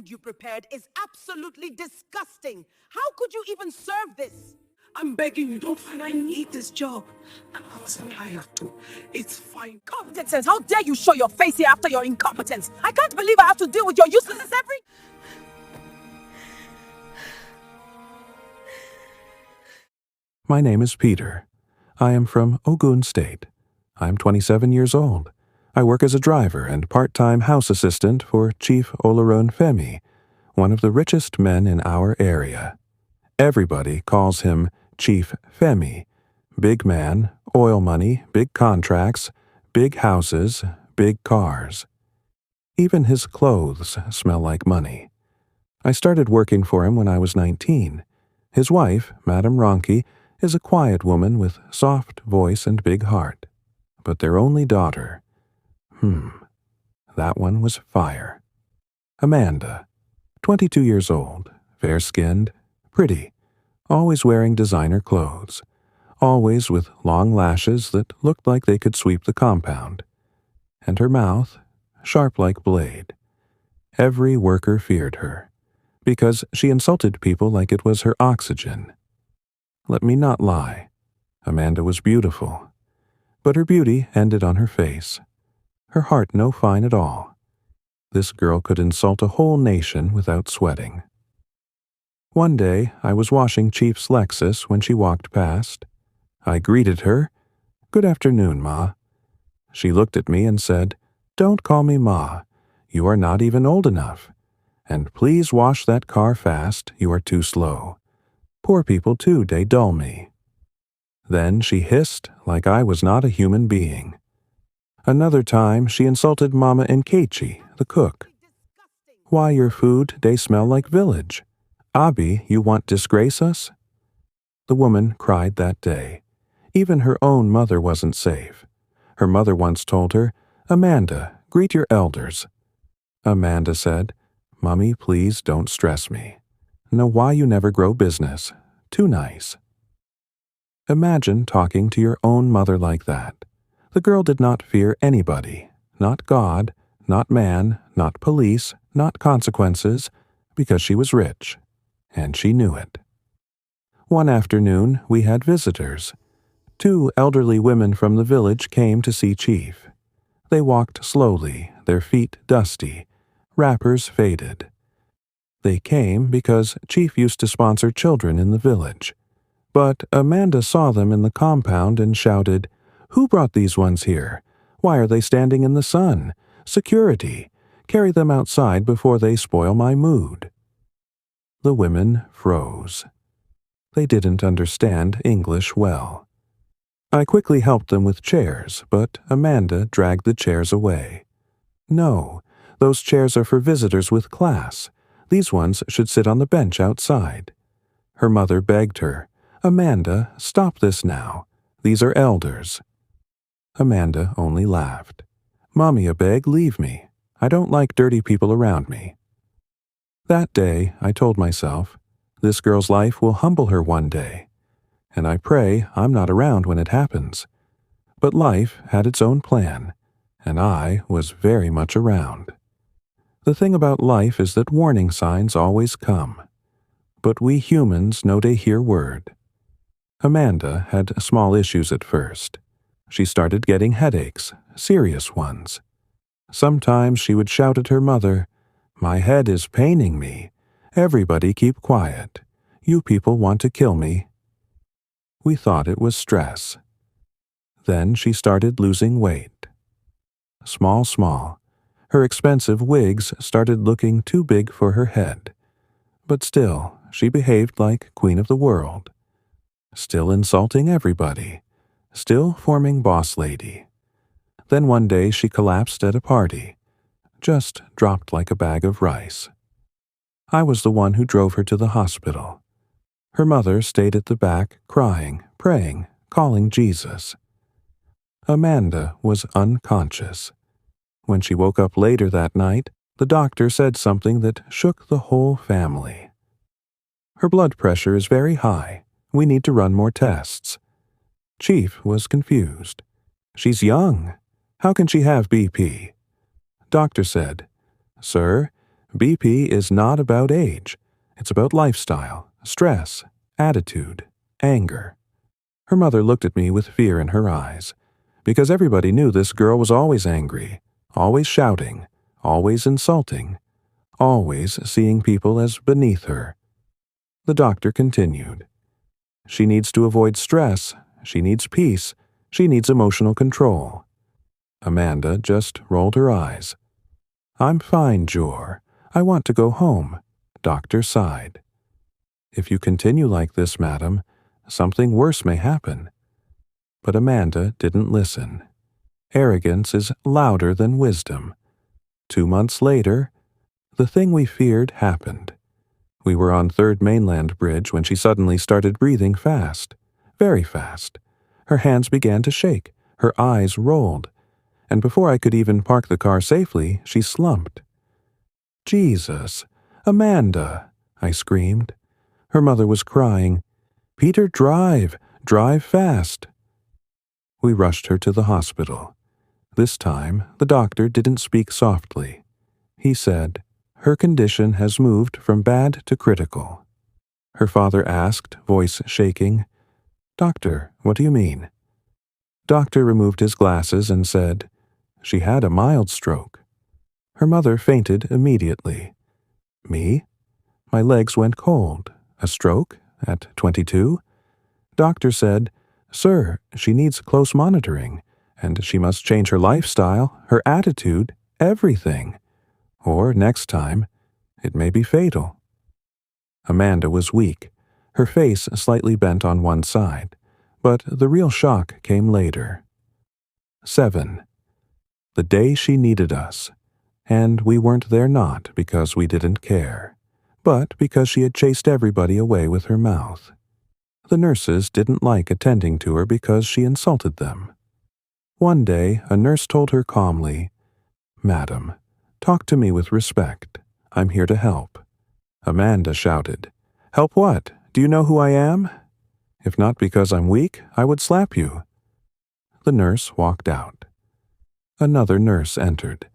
food you prepared is absolutely disgusting. How could you even serve this? I'm begging you, don't find I need this job. I'm sorry I have to. It's fine. Competence! How dare you show your face here after your incompetence? I can't believe I have to deal with your uselessness every... My name is Peter. I am from Ogun State. I am 27 years old. I work as a driver and part-time house assistant for Chief Olaron Femi, one of the richest men in our area. Everybody calls him Chief Femi. Big man, oil money, big contracts, big houses, big cars. Even his clothes smell like money. I started working for him when I was 19. His wife, Madame Ronke, is a quiet woman with soft voice and big heart. But their only daughter, that one was fire. Amanda, 22 years old, fair-skinned, pretty, always wearing designer clothes, always with long lashes that looked like they could sweep the compound, and her mouth, sharp like blade. Every worker feared her, because she insulted people like it was her oxygen. Let me not lie, Amanda was beautiful, but her beauty ended on her face. Her heart no fine at all. This girl could insult a whole nation without sweating. One day, I was washing Chief's Lexus when she walked past. I greeted her, "Good afternoon, Ma." She looked at me and said, "Don't call me Ma. You are not even old enough. And please wash that car fast, you are too slow. Poor people too, they dull me." Then she hissed like I was not a human being. Another time she insulted Mama Nkechi, the cook. "Why your food they smell like village? Abi, you want disgrace us?" The woman cried that day. Even her own mother wasn't safe. Her mother once told her, "Amanda, greet your elders." Amanda said, "Mommy, please don't stress me. Know why you never grow business. Too nice." Imagine talking to your own mother like that. The girl did not fear anybody, not God, not man, not police, not consequences, because she was rich, and she knew it. One afternoon, we had visitors. 2 elderly women from the village came to see Chief. They walked slowly, their feet dusty, wrappers faded. They came because Chief used to sponsor children in the village. But Amanda saw them in the compound and shouted, "Who brought these ones here? Why are they standing in the sun? Security! Carry them outside before they spoil my mood." The women froze. They didn't understand English well. I quickly helped them with chairs, but Amanda dragged the chairs away. "No, those chairs are for visitors with class. These ones should sit on the bench outside." Her mother begged her, "Amanda, stop this now. These are elders." Amanda only laughed. "Mommy, I beg, leave me. I don't like dirty people around me." That day, I told myself, this girl's life will humble her one day, and I pray I'm not around when it happens. But life had its own plan, and I was very much around. The thing about life is that warning signs always come, but we humans know they hear word. Amanda had small issues at first. She started getting headaches, serious ones. Sometimes she would shout at her mother, "My head is paining me. Everybody keep quiet. You people want to kill me." We thought it was stress. Then she started losing weight. Small. Her expensive wigs started looking too big for her head. But still, she behaved like queen of the world. Still insulting everybody. Still forming boss lady. Then one day she collapsed at a party. Just dropped like a bag of rice. I was the one who drove her to the hospital. Her mother stayed at the back, crying, praying, calling Jesus. Amanda was unconscious. When she woke up later that night, the doctor said something that shook the whole family. "Her blood pressure is very high. We need to run more tests." Chief was confused. "She's young. How can she have BP?" Doctor said, "Sir, BP is not about age. It's about lifestyle, stress, attitude, anger. Her mother looked at me with fear in her eyes, because everybody knew this girl was always angry, always shouting, always insulting, always seeing people as beneath her. The doctor continued. She needs to avoid stress, she needs peace, she needs emotional control. Amanda just rolled her eyes. I'm fine, Jor. I want to go home. Doctor sighed. If you continue like this, madam, something worse may happen. But Amanda didn't listen. Arrogance is louder than wisdom. 2 months later, the thing we feared happened. We were on 3rd Mainland Bridge when she suddenly started breathing fast, very fast. Her hands began to shake, her eyes rolled, and before I could even park the car safely, she slumped. Jesus! Amanda! I screamed. Her mother was crying. Peter, drive! Drive fast! We rushed her to the hospital. This time, the doctor didn't speak softly. He said, her condition has moved from bad to critical. Her father asked, voice shaking, Doctor, what do you mean? Doctor removed his glasses and said, she had a mild stroke. Her mother fainted immediately. Me? My legs went cold. A stroke? At 22? Doctor said, Sir, she needs close monitoring, and she must change her lifestyle, her attitude, everything. Or, next time, it may be fatal. Amanda was weak, her face slightly bent on one side, but the real shock came later. 7. The day she needed us, and we weren't there not because we didn't care, but because she had chased everybody away with her mouth. The nurses didn't like attending to her because she insulted them. One day, a nurse told her calmly, Madam, talk to me with respect. I'm here to help. Amanda shouted, Help what? Do you know who I am? If not because I'm weak, I would slap you. The nurse walked out. Another nurse entered.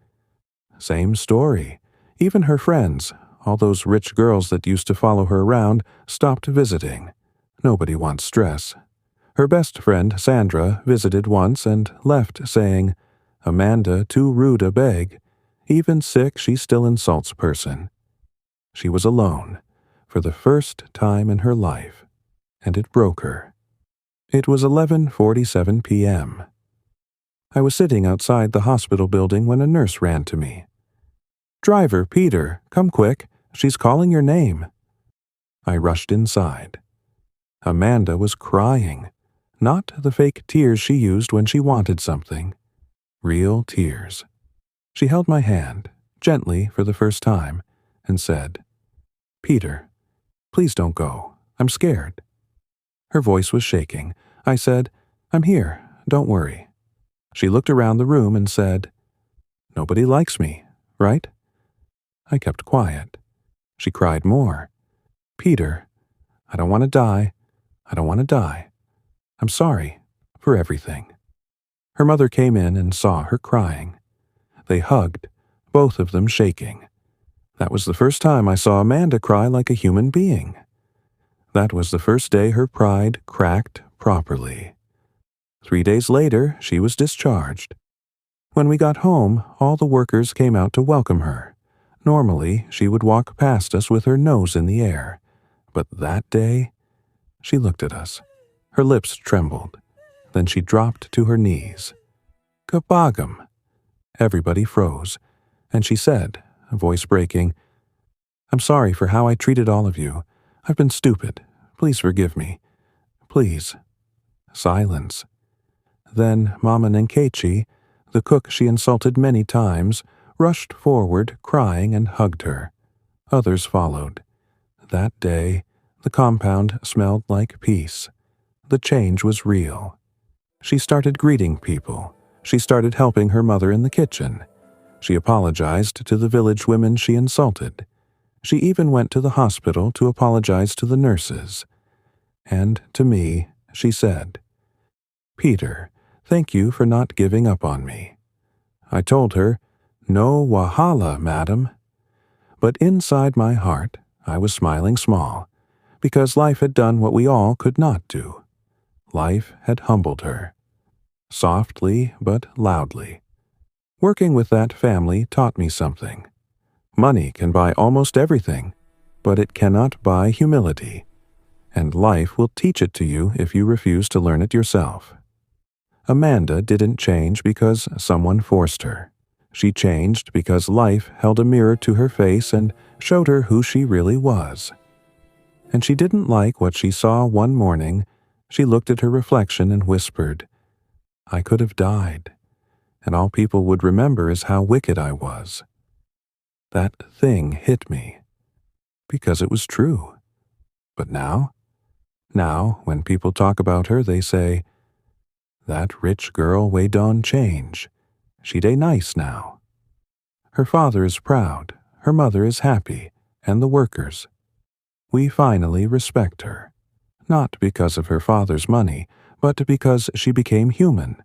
Same story. Even her friends, all those rich girls that used to follow her around, stopped visiting. Nobody wants stress. Her best friend, Sandra, visited once and left saying, Amanda too rude a beg. Even sick, she still insults person. She was alone, for the first time in her life, and it broke her. It was 11:47 p.m. I was sitting outside the hospital building when a nurse ran to me. Driver, Peter, come quick. She's calling your name. I rushed inside. Amanda was crying, not the fake tears she used when she wanted something. Real tears. She held my hand, gently for the first time, and said, Peter, please don't go. I'm scared. Her voice was shaking. I said, I'm here. Don't worry. She looked around the room and said, Nobody likes me, right? I kept quiet. She cried more. Peter, I don't want to die. I don't want to die. I'm sorry for everything. Her mother came in and saw her crying. They hugged, both of them shaking. That was the first time I saw Amanda cry like a human being. That was the first day her pride cracked properly. 3 days later, she was discharged. When we got home, all the workers came out to welcome her. Normally, she would walk past us with her nose in the air. But that day, she looked at us. Her lips trembled. Then she dropped to her knees. Kabagam! Everybody froze, and she said, voice breaking, I'm sorry for how I treated all of you. I've been stupid. Please forgive me. Please. Silence. Then Mama Nkechi, the cook she insulted many times, rushed forward, crying, and hugged her. Others followed. That day, the compound smelled like peace. The change was real. She started greeting people. She started helping her mother in the kitchen. She apologized to the village women she insulted. She even went to the hospital to apologize to the nurses. And to me, she said, Peter, thank you for not giving up on me. I told her, No wahala, madam. But inside my heart, I was smiling small, because life had done what we all could not do. Life had humbled her. Softly but loudly. Working with that family taught me something. Money can buy almost everything, but it cannot buy humility. And life will teach it to you if you refuse to learn it yourself. Amanda didn't change because someone forced her. She changed because life held a mirror to her face and showed her who she really was. And she didn't like what she saw one morning. She looked at her reflection and whispered, "I could have died, and all people would remember is how wicked I was." That thing hit me, because it was true. But now, when people talk about her, they say, "That rich girl way done change. She dey nice now." Her father is proud, her mother is happy, and the workers. We finally respect her, not because of her father's money, but because she became human,